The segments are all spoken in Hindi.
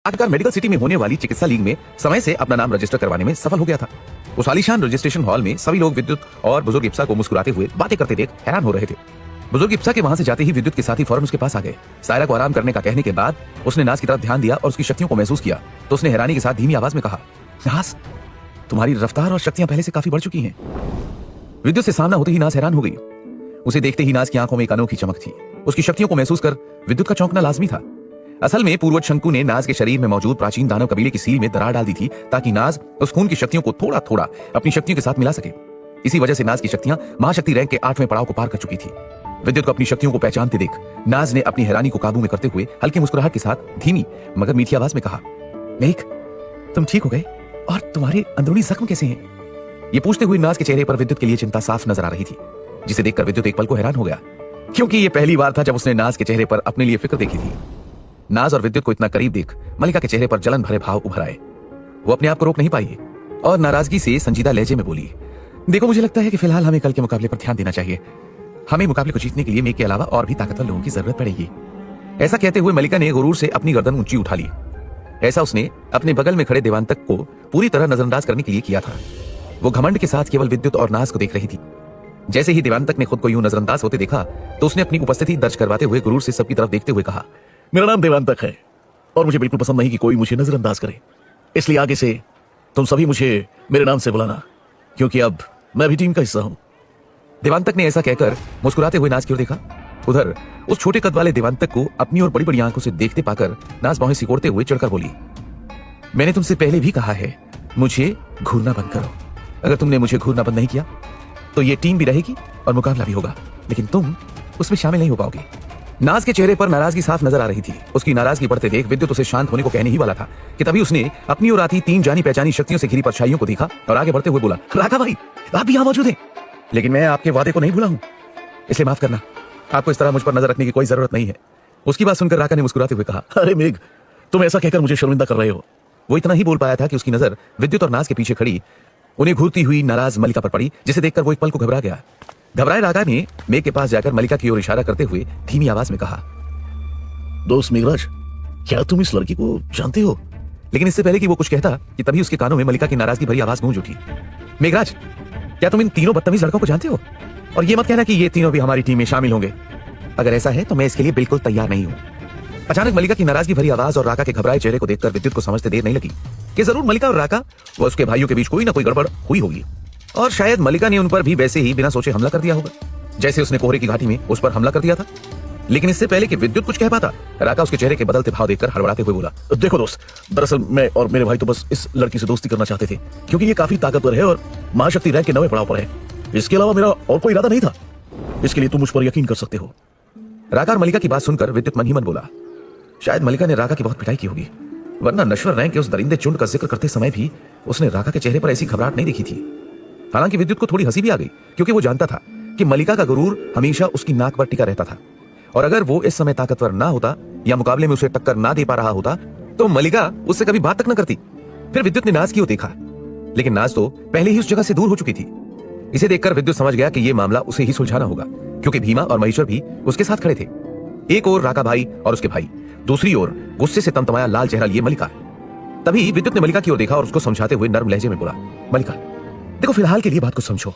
आखिरकार मेडिकल सिटी में होने वाली चिकित्सा लीग में समय से अपना नाम रजिस्टर करवाने में सफल हो गया था। उस आलीशान रजिस्ट्रेशन हॉल में सभी लोग विद्युत और बुजुर्ग इप्सा को मुस्कुराते हुए बातें करते देख हैरान हो रहे थे। बुजुर्ग इप्सा के वहां से जाते ही विद्युत के साथी फौरन उसके पास आ गए। सायरा को आराम करने का कहने के बाद उसने नाज की तरफ ध्यान दिया और उसकी शक्तियों को महसूस किया तो उसने हैरानी के साथ धीमी आवाज में कहा, नाज, तुम्हारी रफ्तार और शक्तियां पहले से काफी बढ़ चुकी हैं। विद्युत से सामना होते ही नाज हैरान हो गई। उसे देखते ही नाज की आंखों में एक अनोखी चमक थी। उसकी शक्तियों को महसूस कर विद्युत का चौंकना लाजमी था। असल में पूर्वज शंकु ने नाज के शरीर में मौजूद प्राचीन दानव कबीले की सील में दरार डाल दी थी ताकि नाज उस खून की शक्तियों को थोड़ा थोड़ा अपनी शक्तियों के साथ मिला सके। इसी वजह से नाज की शक्तियां महाशक्ति रैंक के 8वें पड़ाव को पार कर चुकी थी। विद्युत को अपनी शक्तियों को पहचानते देख नाज ने अपनी हैरानी को काबू में करते हुए हल्की मुस्कुराहट के साथ धीमी मगर मीठी आवाज में कहा, मेघ, तुम ठीक हो गए और तुम्हारे अंदरूनी जख्म कैसे हैं? ये पूछते हुए नाज के चेहरे पर विद्युत के लिए चिंता साफ नजर आ रही थी, जिसे देखकर विद्युत एक पल को हैरान हो गया, क्योंकि ये पहली बार था जब उसने नाज के चेहरे पर अपने लिए फिक्र देखी थी। नाज और विद्युत को इतना करीब देख मलिका के चेहरे पर जलन भरे भाव उभर आए। वो अपने आप को रोक नहीं पाई और नाराजगी से संजीदा लहजे में बोली, देखो, मुझे लगता है कि फिलहाल हमें कल के मुकाबले पर ध्यान देना चाहिए। हमें मुकाबले को जीतने के लिए मेघ के अलावा और भी ताकतवर लोगों की जरूरत पड़ेगी। ऐसा कहते हुए मलिका ने गुरूर से अपनी गर्दन ऊंची उठा ली। ऐसा उसने अपने बगल में खड़े देवांतक को पूरी तरह नजरअंदाज करने के लिए किया था। वो घमंड के साथ केवल विद्युत और नाज को देख रही थी। जैसे ही देवांतक ने खुद को यूं नजरअंदाज होते देखा तो उसने अपनी उपस्थिति दर्ज करवाते हुए गुरूर से सबकी तरफ देखते हुए कहा, मेरा नाम देवांतक है और मुझे बिल्कुल पसंद नहीं कि कोई मुझे नजरअंदाज करे। इसलिए आगे से तुम सभी मुझे मेरे नाम से बुलाना, क्योंकि अब मैं भी टीम का हिस्सा हूं। देवांतक ने ऐसा कहकर मुस्कुराते हुए नाज की ओर देखा। उधर उस छोटे कद वाले देवांतक को अपनी और बड़ी बड़ी आंखों से देखते पाकर नाज बाहें सिकोड़ते हुए चढ़कर बोली, मैंने तुमसे पहले भी कहा है, मुझे घूरना बंद करो। अगर तुमने मुझे घूरना बंद नहीं किया तो ये टीम भी रहेगी और मुकाबला भी होगा, लेकिन तुम उसमें शामिल नहीं हो पाओगे। नाज के चेहरे पर नाराजगी साफ नजर आ रही थी। उसकी नाराजगी बढ़ते देख विद्युत उसे शांत होने को कहने ही वाला था कि तभी उसने अपनी ओर आती 3 जानी पहचानी शक्तियों से घिरी परछाइयों को देखा और आगे बढ़ते हुए बोला, राघा भाई, आप भी यहाँ मौजूद हैं, लेकिन मैं आपके वादे को नहीं भूला हूं, इसलिए माफ करना। आपको इस तरह मुझ पर नजर रखने की कोई जरूरत नहीं है। उसकी बात सुनकर राघा ने मुस्कुराते हुए कहा, अरे मेघ, तुम ऐसा कहकर मुझे शर्मिंदा कर रहे हो। वो इतना ही बोल पाया था कि उसकी नजर विद्युत और नाज के पीछे खड़ी उन्हें घूरती हुई नाराज मलिका पर पड़ी, जिसे देखकर वो एक पल को घबरा गया। घबराए राघा ने मेघ के पास जाकर मलिका की ओर इशारा करते हुए धीमी आवाज में कहा, दोस्त मेघराज, क्या तुम इस लड़की को जानते हो? लेकिन इससे पहले कि वो कुछ कहता कि तभी उसके कानों में मलिका की नाराजगी भरी आवाज गूंज उठी, मेघराज, क्या तुम इन तीनों बदतमीज लड़कों को जानते हो? और ये मत कहना कि ये तीनों भी हमारी टीम में शामिल होंगे। अगर ऐसा है तो मैं इसके लिए बिल्कुल तैयार नहीं हूँ। अचानक मलिका की नाराजगी भरी आवाज और राका के घबराए चेहरे को देखकर विद्युत को समझते देर नहीं लगी कि जरूर मलिका और राका व उसके भाइयों के बीच कोई ना कोई गड़बड़ हुई होगी और शायद मलिका ने उन पर भी वैसे ही बिना सोचे हमला कर दिया होगा, जैसे उसने कोहरे की घाटी में उस पर हमला कर दिया था। लेकिन इससे पहले कि विद्युत कुछ कह पाता, राका उसके चेहरे के बदलते भाव देखकर हड़बड़ाते हुए बोला, देखो दोस्त, दरअसल मैं और मेरे भाई तो बस इस लड़की से दोस्ती करना चाहते थे, क्योंकि ये काफी ताकतवर है और महाशक्ति रैंक के 9वें पड़ाव पर है। इसके अलावा मेरा और कोई इरादा नहीं था। इसके लिए तुम मुझ पर यकीन कर सकते हो। राका और मलिका की बात सुनकर विद्युत मन ही मन बोला, शायद मलिका ने राका की बहुत पिटाई की होगी, वरना नश्वर रैंक के उस दरिंदे चुंड का जिक्र करते समय भी उसने राका के चेहरे पर ऐसी घबराहट नहीं देखी थी। हालांकि विद्युत को थोड़ी हंसी भी आ गई, क्योंकि वो जानता था कि मलिका का गुरूर हमेशा उसकी नाक पर टिका रहता था और अगर वो इस समय ताकतवर ना होता या मुकाबले में उसे टक्कर ना दे पा रहा होता तो मलिका उससे कभी बात तक न करती। फिर विद्युत ने नाज की ओर देखा, लेकिन नाज तो पहले ही उस जगह से दूर हो चुकी थी। इसे देखकर विद्युत समझ गया कि यह मामला उसे ही सुलझाना होगा, क्योंकि भीमा और महेश्वर भी उसके साथ खड़े थे। एक ओर राका भाई और उसके भाई, दूसरी ओर गुस्से से तमतमाया लाल चेहरा लिए मलिका। तभी विद्युत ने मलिका की ओर देखा और उसको समझाते हुए नर्म लहजे में बोला, मलिका, देखो, फिलहाल के लिए बात को समझो।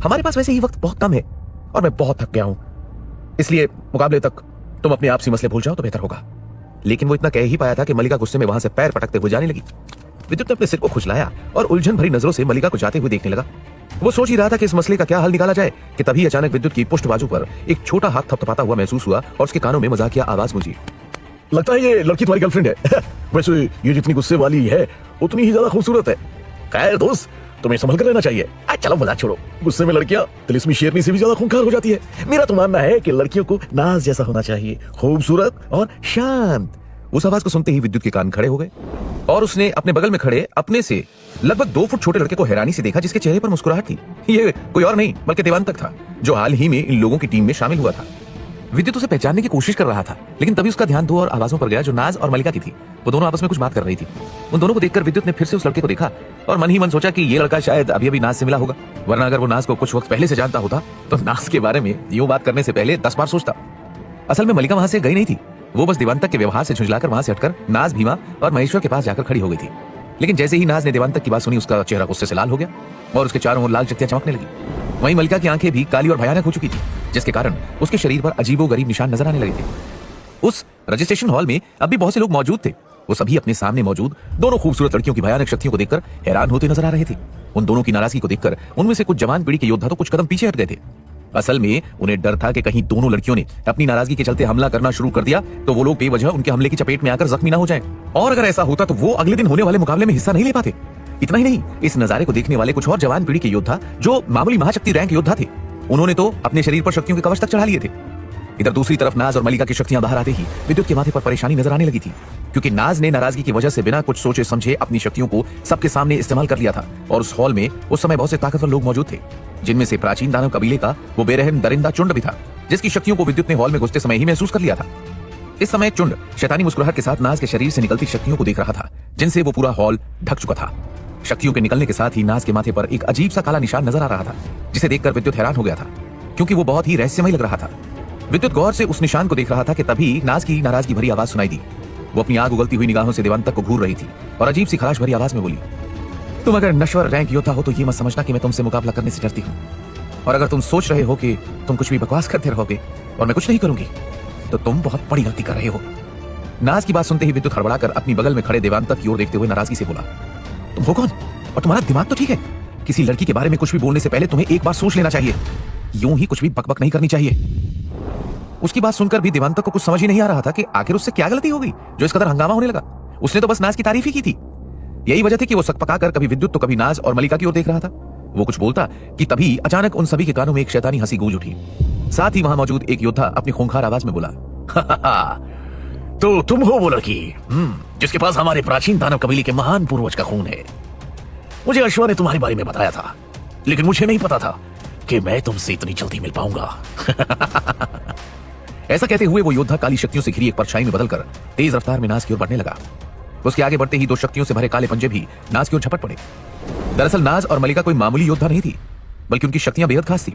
हमारे पास वैसे ही वक्त बहुत कम है और मैं बहुत थक गया हूं, इसलिए मुकाबले तक तुम अपने आपसी मसले भूल जाओ तो बेहतर होगा। लेकिन वो इतना कह ही पाया था कि मलिका गुस्से में वहां से पैर पटकते हुए जाने लगी। विद्युत ने अपने सिर को खुजलाया और उलझन भरी नजरों से मलिका को जाते हुए देखने लगा। वो सोच ही रहा था कि इस मसले का क्या हल निकाला जाए कि तभी अचानक विद्युत की पुष्ट बाजू पर एक छोटा हाथ थपथपाता हुआ महसूस हुआ और उसके कानों में मजाकिया आवाज गूंजी, लगता है ये लड़की तुम्हारी गर्लफ्रेंड है। वैसे ये जितनी गुस्से वाली है उतनी ही ज्यादा खूबसूरत है। खैर दोस्त, तुम्हें संभल कर रहना चाहिए। चलो मजाक छोड़ो, गुस्से में लड़कियां तिलिस्मी शेरनी से भी ज्यादा खूंखार हो जाती है। मेरा तो मानना है कि लड़कियों को नाज जैसा होना चाहिए, खूबसूरत और शांत। उस आवाज को सुनते ही विद्युत के कान खड़े हो गए और उसने अपने बगल में खड़े अपने से लगभग 2 फुट छोटे लड़के को हैरानी से देखा, जिसके चेहरे पर मुस्कुराहट थी। ये कोई और नहीं बल्कि देवांतक था, जो हाल ही में इन लोगों की टीम में शामिल हुआ था। विद्युत उसे पहचानने की कोशिश कर रहा था, लेकिन तभी उसका ध्यान 2 और आवाजों पर गया जो नाज और मलिका की थी। वो दोनों आपस में कुछ बात कर रही थी। उन दोनों को देखकर विद्युत ने फिर से उस लड़के को देखा और मन ही मन सोचा कि ये लड़का शायद अभी अभी नाज से मिला होगा, वरना अगर वो नाज को कुछ वक्त पहले से जानता होता तो नाज के बारे में यूं बात करने से पहले 10 बार सोचता। असल में मलिका वहां से गई नहीं थी, वो बस देवांतक के व्यवहार से झुंझलाकर वहां से हटकर नाज, भीमा और महेश्वर के पास जाकर खड़ी हो गई थी। लेकिन जैसे ही नाज ने देवांतक की बात सुनी, उसका चेहरा गुस्से से लाल हो गया और उसके चारों ओर लाल चकतियां चमकने लगी। वहीं मलिका की आंखें भी काली और भयानक हो चुकी थी, जिसके कारण उसके शरीर पर अजीबोगरीब निशान नजर आने लगे थे। उस रजिस्ट्रेशन हॉल में अब भी बहुत से लोग मौजूद थे। वो सभी अपने सामने मौजूद दोनों खूबसूरत लड़कियों की भयानक शक्तियों को देखकर हैरान होते नजर आ रहे थे। उन दोनों की नाराजगी को देखकर उनमें से कुछ जवान पीढ़ी के योद्धा तो कुछ कदम पीछे हट गए थे। असल में उन्हें डर था कि कहीं दोनों लड़कियों ने अपनी नाराजगी के चलते हमला करना शुरू कर दिया तो वो लोग बेवजह उनके हमले की चपेट में आकर जख्मी ना हो जाएं। और अगर ऐसा होता तो वो अगले दिन होने वाले मुकाबले में हिस्सा नहीं ले पाते। इतना ही नहीं, इस नजारे को देखने वाले कुछ और जवान पीढ़ी के योद्धा जो मामूली महाशक्ति रैंक योद्धा थे, उन्होंने तो अपने शरीर पर शक्तियों के कवच तक चढ़ा लिए थे। इधर दूसरी तरफ नाज और मलिका की शक्तियां बाहर आते ही विद्युत के माथे पर परेशानी नजर आने लगी थी, क्योंकि नाज ने नाराजगी की वजह से बिना कुछ सोचे समझे अपनी शक्तियों को सबके सामने इस्तेमाल कर लिया था। और उस हॉल में उस समय बहुत से ताकतवर लोग मौजूद थे, जिनमें से प्राचीन दानव कबीले का वो बेरहम दरिंदा चुंड भी था, जिसकी शक्तियों को विद्युत ने हॉल में घुसते समय ही महसूस कर लिया था। इस समय चुंड शैतानी मुस्कुराहट के साथ नाज के शरीर से निकलती शक्तियों को देख रहा था, जिनसे वो पूरा हॉल ढक चुका था। शक्तियों के निकलने के साथ ही नाज के माथे पर एक अजीब सा काला निशान नजर आ रहा था, जिसे देखकर विद्युत हैरान हो गया था, क्योंकि वो बहुत ही रहस्यमय लग रहा था। विद्युत गौर से उस निशान को देख रहा था कि तभी नाज की नाराजगी भरी आवाज सुनाई दी। वो अपनी आग उगलती हुई निगाहों से देवांतक को घूर रही थी और अजीब सी खराश भरी आवाज में बोली, तुम अगर नश्वर रैंक योद्धा हो तो ये मत समझना कि मैं तुमसे मुकाबला करने से डरती हूँ, और अगर तुम सोच रहे हो कि तुम कुछ भी बकवास करते रहोगे और मैं कुछ नहीं करूंगी, तो तुम बहुत बड़ी गलती कर रहे हो। नाज की बात सुनते ही विद्युत हड़बड़ाकर अपनी बगल में खड़े देवांतक की ओर देखते हुए नाराजगी से बोला, तुम हो कौन और तुम्हारा दिमाग तो ठीक है? किसी लड़की के बारे में कुछ भी बोलने से पहले तुम्हें एक बार सोच लेना चाहिए, यूं ही कुछ भी बकबक नहीं करनी चाहिए। उसकी बात सुनकर भी देवांतक को कुछ समझ ही नहीं आ रहा था कि आखिर उससे क्या गलती हो गई जो इस कदर हंगामा होने लगा। उसने तो बस नाज की तारीफ ही की थी। यही वजह थी कि वो सकपकाकर कभी विद्युत तो कभी नाज और मलिका की ओर देख रहा था। वो कुछ बोलता कि तभी अचानक उन सभी के कानों में एक शैतानी हंसी गूंज उठी। साथ ही वहां मौजूद एक योद्धा अपनी खूंखार आवाज में बोला, तो तुम हो वो लड़की जिसके पास हमारे प्राचीन दानव कबीले के महान पूर्वज का खून है। मुझे अश्वा ने तुम्हारे बारे में बताया था, लेकिन मुझे नहीं पता था कि मैं तुमसे इतनी जल्दी मिल पाऊंगा। ऐसा कहते हुए वो योद्धा काली शक्तियों से घिरी एक परछाई में बदलकर तेज रफ्तार में नाज की ओर बढ़ने लगा। उसके आगे बढ़ते ही दो शक्तियों से भरे काले पंजे भी नाज की ओर झपट पड़े। दरअसल नाज और मलिका कोई मामूली योद्धा नहीं थी, बल्कि उनकी शक्तियां बेहद खास थी।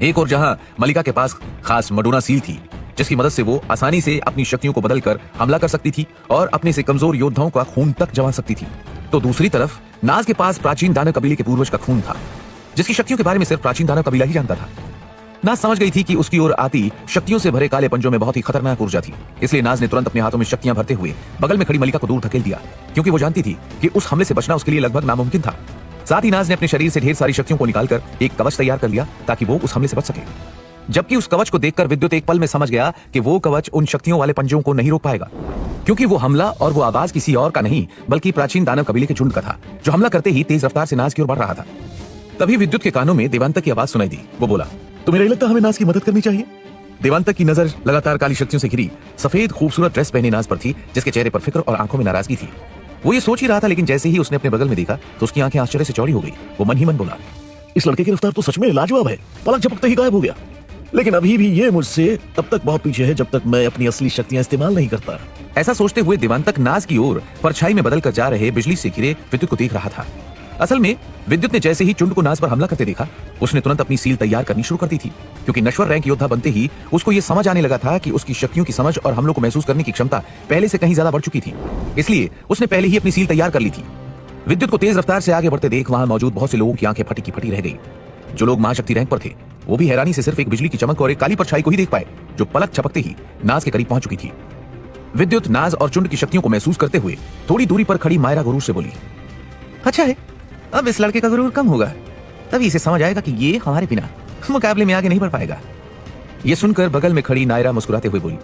एक और जहां मलिका के पास खास मडोना सील थी, जिसकी मदद से वो आसानी से अपनी शक्तियों को बदलकर हमला कर सकती थी और अपने से कमजोर योद्धाओं का खून तक जमा सकती थी, तो दूसरी तरफ नाज के पास प्राचीन दानव कबीले के पूर्वज का खून था, जिसकी शक्तियों के बारे में सिर्फ प्राचीन दानव कबीला ही जानता था। नाज समझ गई थी कि उसकी ओर आती शक्तियों से भरे काले पंजों में बहुत ही खतरनाक ऊर्जा थी। इसलिए नाज ने तुरंत अपने हाथों में शक्तियां भरते हुए बगल में खड़ी मलिका को दूर धकेल दिया, क्योंकि वो जानती थी कि उस हमले से बचना उसके लिए लगभग नामुमकिन था। साथ ही नाज ने अपने शरीर से ढेर सारी शक्तियों को निकालकर एक कवच तैयार कर लिया ताकि वो उस हमले से बच सके। जबकि उस कवच को देखकर विद्युत एक पल में समझ गया कि वो कवच उन शक्तियों वाले पंजों को नहीं रोक पाएगा, क्योंकि वो हमला और वो आवाज किसी और का नहीं बल्कि प्राचीन दानव कबीले के झुंड का था, जो हमला करते ही तेज रफ्तार से नाज की ओर बढ़ रहा था। तभी विद्युत के कानों में देवांतक की आवाज सुनाई दी। वो बोला, तुम्हें नहीं लगता हमें नाज की मदद करनी चाहिए? देवांतक की नजर लगातार काली शक्तियों से घिरी सफेद खूबसूरत ड्रेस पहने नाज पर थी, जिसके चेहरे पर फिक्र और आंखों में नाराजगी थी। वो ये सोच ही रहा था, लेकिन जैसे ही उसने अपने बगल में देखा तो उसकी आंखें आश्चर्य से चौड़ी हो गई। वो मन ही मन बोला, इस लड़के की रफ्तार तो सच में लाजवाब है, पलक झपकते ही गायब हो गया। लेकिन अभी भी ये मुझसे तब तक बहुत पीछे है जब तक मैं अपनी असली शक्तियां इस्तेमाल नहीं करता। ऐसा सोचते हुए देवांतक नाज की ओर परछाई में बदलकर जा रहे बिजली से घिरे विद्युत को देख रहा था। असल में विद्युत ने जैसे ही चुंड को नाज पर हमला करते देखा, उसने तुरंत अपनी सील तैयार करनी शुरू कर दी थी, क्योंकि नश्वर रैंक योद्धा बनते ही उसको ये समझ आने लगा था कि उसकी शक्तियों की समझ और हमलों को महसूस करने की क्षमता पहले से कहीं ज्यादा बढ़ चुकी थी। इसलिए उसने पहले ही अपनी सील तैयार कर ली थी। विद्युत को तेज रफ्तार से आगे बढ़ते देख वहां मौजूद बहुत से लोगों की आंखें फटी की फटी रह गई। जो लोग महाशक्ति रैंक पर थे वो भी हैरानी से सिर्फ एक बिजली की चमक और एक काली परछाई को ही देख पाए, जो पलक झपकते ही नाज के करीब पहुंच चुकी थी। विद्युत नाज और चुंड की शक्तियों को महसूस करते हुए थोड़ी दूरी पर खड़ी मायरा गुरूर से बोली, अच्छा है, अब इस लड़के का गुरूर कम होगा, तभी इसे समझ आएगा कि ये हमारे बिना मुकाबले में आगे नहीं बढ़ पाएगा। ये सुनकर बगल में खड़ी नायरा मुस्कुराते हुए बोली,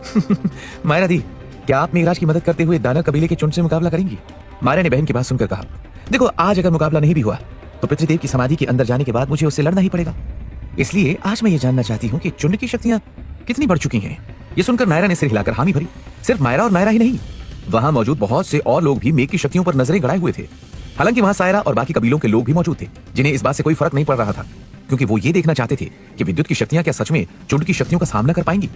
मायरा दी, क्या आप मेघराज की मदद करते हुए दानव कबीले के चुंड से मुकाबला करेंगी? मायरा ने बहन की बात सुनकर कहा, देखो, आज अगर मुकाबला नहीं भी हुआ तो पितृदेव की समाधि के अंदर जाने के बाद मुझे उससे लड़ना ही पड़ेगा। इसलिए आज मैं ये जानना चाहती हूँ कि चुंड की शक्तियां कितनी बढ़ चुकी हैं। ये सुनकर नायरा ने सिर हिलाकर हामी भरी। सिर्फ मायरा और नायरा ही नहीं, वहां मौजूद बहुत से और लोग भी मेघ की शक्तियों पर नजरें गड़ाए हुए थे। हालांकि वहां सायरा और बाकी कबीलों के लोग भी मौजूद थे, जिन्हें इस बात से कोई फर्क नहीं पड़ रहा था, क्योंकि वो ये देखना चाहते थे कि विद्युत की शक्तियां क्या सच में चुंड की शक्तियों का सामना कर पाएंगी।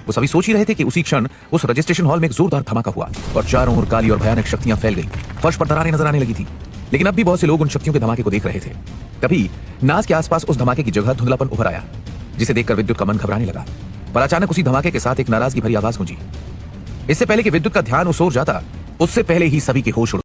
वो सभी सोच ही रहे थे कि उसी क्षण उस रजिस्ट्रेशन हॉल में एक जोरदार धमाका हुआ और चारों ओर काली और भयानक शक्तियां फैल गई। फर्श पर दरारें नजर आने लगी थी, लेकिन अब भी बहुत से लोग उन शक्तियों के धमाके को देख रहे थे। तभी नाज के आसपास उस धमाके की जगह धुंधलापन उभर आया, जिसे देखकर विद्युत का मन घबराने लगा। पर अचानक उसी धमाके के साथ एक नाराजगी भरी आवाज गूंजी, इससे पहले कि विद्युत का ध्यान उस ओर जाता, उससे पहले ही सभी के होश उड़